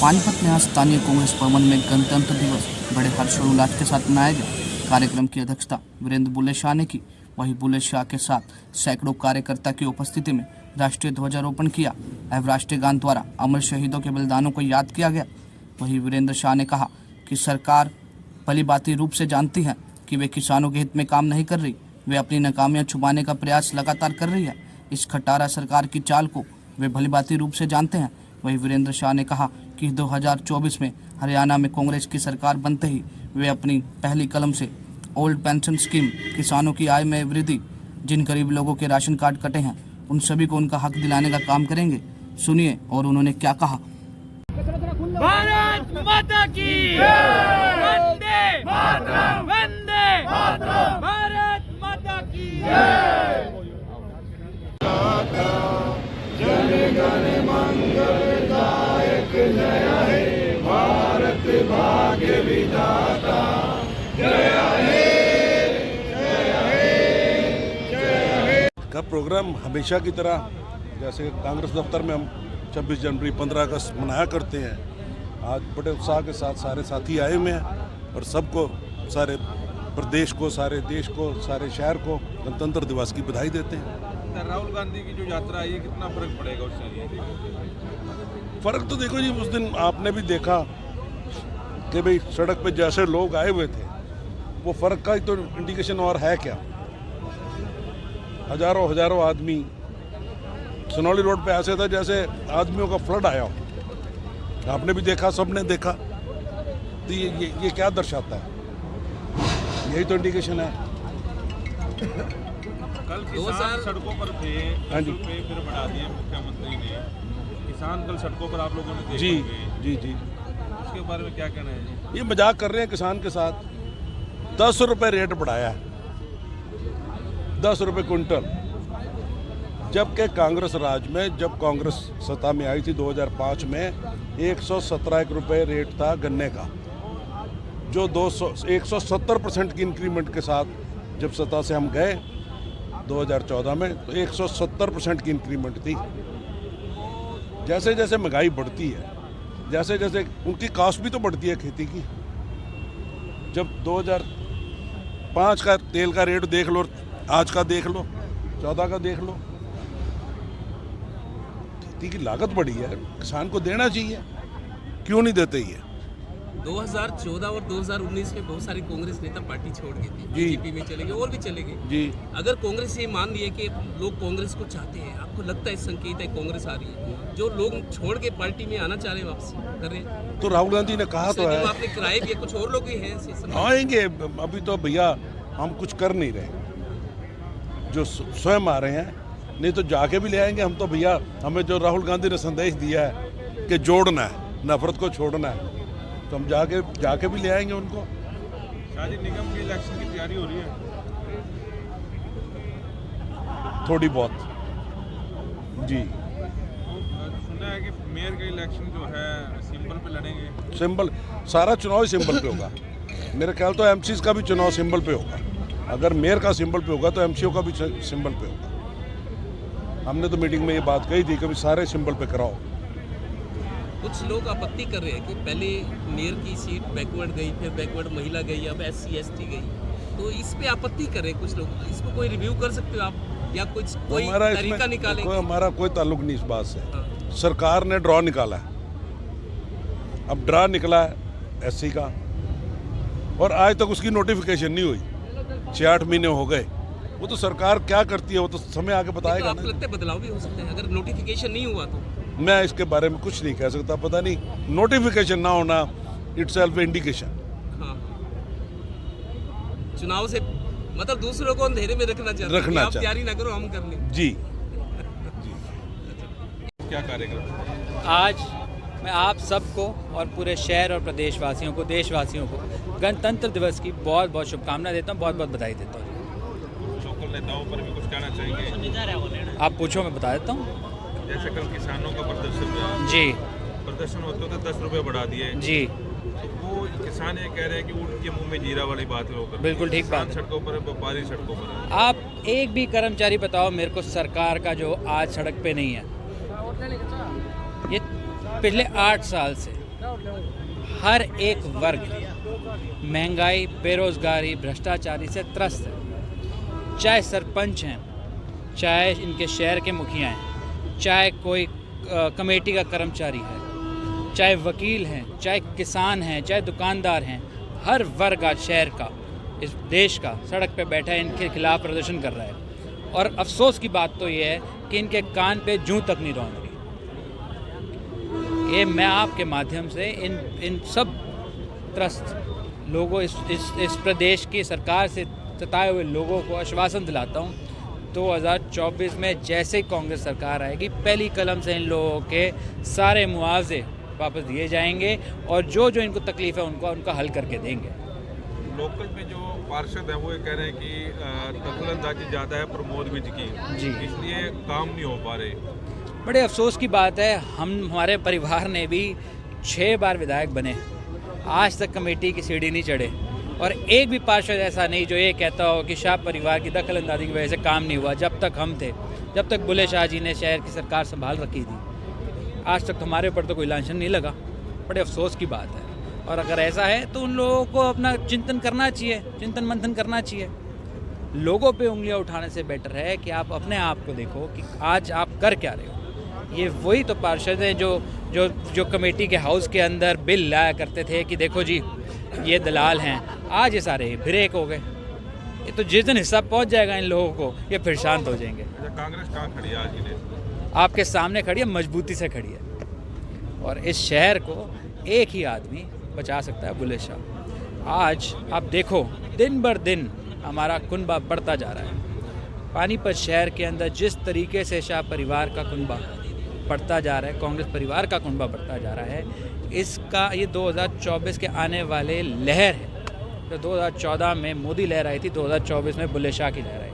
पानीपत में आज स्थानीय कांग्रेस भवन में गणतंत्र दिवस बड़े हर्षोल्लास के साथ मनाया गया। कार्यक्रम की अध्यक्षता वीरेंद्र बुल्ले शाह ने की। वहीं बुल्ले शाह के साथ सैकड़ों कार्यकर्ता की उपस्थिति में राष्ट्रीय ध्वजारोपण किया एवं राष्ट्रीय गान द्वारा अमर शहीदों के बलिदानों को याद किया गया। वहीं वीरेंद्र शाह ने कहा कि सरकार भलीभांति रूप से जानती है कि वे किसानों के हित में काम नहीं कर रही, वे अपनी नाकामियां छुपाने का प्रयास लगातार कर रही है। इस खटारा सरकार की चाल को वे भलीभांति रूप से जानते हैं। वहीं वीरेंद्र शाह ने कहा कि 2024 में हरियाणा में कांग्रेस की सरकार बनते ही वे अपनी पहली कलम से ओल्ड पेंशन स्कीम, किसानों की आय में वृद्धि, जिन गरीब लोगों के राशन कार्ड कटे हैं उन सभी को उनका हक दिलाने का काम करेंगे। सुनिए और उन्होंने क्या कहा। भारत माता की वंदे मातरम, वंदे मातरम, भारत माता की जन गण मंगलदायक जय हे भारत भाग्य विधाता जय हे जय हे जय हे। का प्रोग्राम हमेशा की तरह जैसे कांग्रेस दफ्तर में हम 26 जनवरी 15 अगस्त मनाया करते हैं, आज बड़े उत्साह के साथ सारे साथी आए हुए हैं और सबको, सारे प्रदेश को, सारे देश को, सारे शहर को गणतंत्र दिवस की बधाई देते हैं। राहुल गांधी की जो यात्रा है, ये कितना फर्क पड़ेगा उससे? फर्क तो देखो जी, उस दिन आपने भी देखा कि भाई सड़क पे जैसे लोग आए हुए थे, वो फर्क का ही तो इंडिकेशन और है क्या। हजारों हजारों आदमी सनौली रोड पे ऐसे था जैसे आदमियों का फ्लड आया हो। आपने भी देखा, सबने देखा। तो ये क्या दर्शाता है? यही तो इंडिकेशन है। कल किसान सड़कों पर थे, हाँ जी, फिर बढ़ा दिए मुख्यमंत्री ने। किसान कल सड़कों पर आप लोगों ने देखा जी जी जी, इसके बारे में क्या कहना है जी? ये मजाक कर रहे हैं किसान के साथ। 10 रुपये रेट बढ़ाया है, 10 रुपये कुंटल। जबकि कांग्रेस राज में, जब कांग्रेस सत्ता में आई थी 2005 में 117 रुपये रेट था गन्ने का, जो 170% की इंक्रीमेंट के साथ जब सत्ता से हम गए 2014 में, तो 170% की इंक्रीमेंट थी। जैसे जैसे महंगाई बढ़ती है, जैसे जैसे उनकी कास्ट भी तो बढ़ती है खेती की। जब 2005 का तेल का रेट देख लो, आज का देख लो, 14 का देख लो, खेती की लागत बढ़ी है। किसान को देना चाहिए, क्यों नहीं देते ये? 2014 और 2019 में बहुत सारे कांग्रेस नेता पार्टी छोड़ गए थे, जी, बीजेपी में चले गए और भी चले गए जी। अगर कांग्रेस ये मान लिए कि लोग कांग्रेस को चाहते हैं, आपको लगता है संकेत है कांग्रेस आ रही है, जो लोग छोड़ के पार्टी में आना चाह रहे हैं, वापस कर रहे हैं? तो राहुल गांधी ने कहा तो है, आपने किराए भी, कुछ और लोग भी हैं आएंगे। अभी तो भैया हम कुछ कर नहीं रहे, जो स्वयं आ रहे हैं, नहीं तो जाके भी ले आएंगे हम तो। भैया हमें जो राहुल गांधी ने संदेश दिया है कि जोड़ना है, नफरत को छोड़ना है, तो हम जाके भी ले आएंगे उनको। शादी निगम की इलेक्शन की तैयारी हो रही है थोड़ी बहुत जी। सुना है कि मेयर का इलेक्शन जो है सिंबल पे लड़ेंगे। सिंबल, सारा चुनाव ही सिंबल पे होगा। मेरे ख्याल तो एमसीज का भी चुनाव सिंबल पे होगा। अगर मेयर का सिंबल पे होगा तो एमसीओ का भी सिंबल पे होगा। हमने तो मीटिंग में ये बात कही थी कि भी सारे सिंबल पे कराओ। कुछ लोग आपत्ति कर रहे हैं कि पहले मेयर की सीट बैकवर्ड गई, फिर बैकवर्ड महिला गई, अब SC ST गई, तो इस पे आपत्ति कर रहे हैं कुछ लोग। इसको कोई रिव्यू कर सकते हो आप, या कोई तरीका निकालेंगे? हमारा कोई ताल्लुक नहीं इस बात से। हाँ। सरकार ने ड्रॉ निकाला है, अब ड्रॉ निकला है SC का, और आज तक उसकी नोटिफिकेशन नहीं हुई। 6-8 महीने हो गए। वो तो सरकार क्या करती है वो तो समय आके बताएगा। तो आपको लगता है बदलाव भी हो सकते हैं अगर नोटिफिकेशन नहीं हुआ तो? मैं इसके बारे में कुछ नहीं कह सकता, पता नहीं। नोटिफिकेशन ना होना इटसेल्फ इंडिकेशन। हाँ, चुनाव से मतलब दूसरों को अंधेरे में रखना चाहते हैं, आप तैयारी ना करो, हम कर लें। जी। क्या कार्यक्रम? आज मैं आप सबको और पूरे शहर और प्रदेशवासियों को, देशवासियों को गणतंत्र दिवस की बहुत बहुत शुभकामनाएं देता हूँ, बहुत बहुत बधाई देता हूँ। लोकल नेताओं पर भी कुछ कहना चाहिए? आप पूछो, मैं बता देता हूँ। जैसे कल किसानों का प्रदर्शन जी, प्रदर्शन होते तो 10 रुपये बढ़ा दिए जी, तो वो किसान ये कह रहे हैं कि उनके मुंह में जीरा वाली बात है। बिल्कुल ठीक बात है। सड़कों पर, व्यापारी सड़कों पर। आप एक भी कर्मचारी बताओ मेरे को सरकार का जो आज सड़क पे नहीं है, ये पिछले 8 साल से हर एक वर्ग महंगाई, बेरोजगारी, भ्रष्टाचारी से त्रस्त है। चाहे सरपंच हैं, चाहे इनके शहर के मुखिया हैं, चाहे कोई कमेटी का कर्मचारी है, चाहे वकील हैं, चाहे किसान हैं, चाहे दुकानदार हैं, हर वर्ग आज शहर का, इस देश का सड़क पे बैठा है, इनके खिलाफ प्रदर्शन कर रहा है। और अफसोस की बात तो ये है कि इनके कान पे जूं तक नहीं रौंद रही। ये मैं आपके माध्यम से इन सब त्रस्त लोगों, इस प्रदेश की सरकार से सताए हुए लोगों को आश्वासन दिलाता हूँ, 2024 में जैसे ही कांग्रेस सरकार आएगी, पहली कलम से इन लोगों के सारे मुआवजे वापस दिए जाएंगे और जो जो इनको तकलीफ है उनका हल करके देंगे। लोकल में जो पार्षद है वो ये कह रहे हैं कि दखलंदाजी ज़्यादा है प्रमोद विज की जी, इसलिए काम नहीं हो पा रहे। बड़े अफसोस की बात है, हमारे परिवार ने भी 6 बार विधायक बने, आज तक कमेटी की सीढ़ी नहीं चढ़े और एक भी पार्षद ऐसा नहीं जो ये कहता हो कि शाह परिवार की दखलंदाजी की वजह से काम नहीं हुआ। जब तक हम थे, जब तक बुल्ले शाह जी ने शहर की सरकार संभाल रखी थी, आज तक हमारे ऊपर तो कोई लांछन नहीं लगा। बड़े अफसोस की बात है। और अगर ऐसा है तो उन लोगों को अपना चिंतन करना चाहिए, चिंतन मंथन करना चाहिए। लोगों पे उंगलियां उठाने से बेटर है कि आप अपने आप को देखो कि आज आप कर क्या रहे हो। ये वही तो पार्षद हैं जो कमेटी के हाउस के अंदर बिल लाया करते थे कि देखो जी ये दलाल हैं, आज ये सारे ब्रेक हो गए। ये तो जिस दिन हिस्सा पहुंच जाएगा इन लोगों को, ये फिर शांत हो जाएंगे। कांग्रेस कहाँ खड़ी है आज इन्हें? आपके सामने खड़ी है, मजबूती से खड़ी है और इस शहर को एक ही आदमी बचा सकता है, बुल्ले शाह। आज आप देखो दिन बर दिन हमारा कुनबा बढ़ता जा रहा है। पानीपत शहर के अंदर जिस तरीके से शाह परिवार का कुनबा बढ़ता जा रहा है, कांग्रेस परिवार का कुनबा बढ़ता जा रहा है, इसका ये 2024 के आने वाले लहर है। तो 2014 में मोदी लहर आई थी, 2024 में बुल्ले शाह की लहर आई।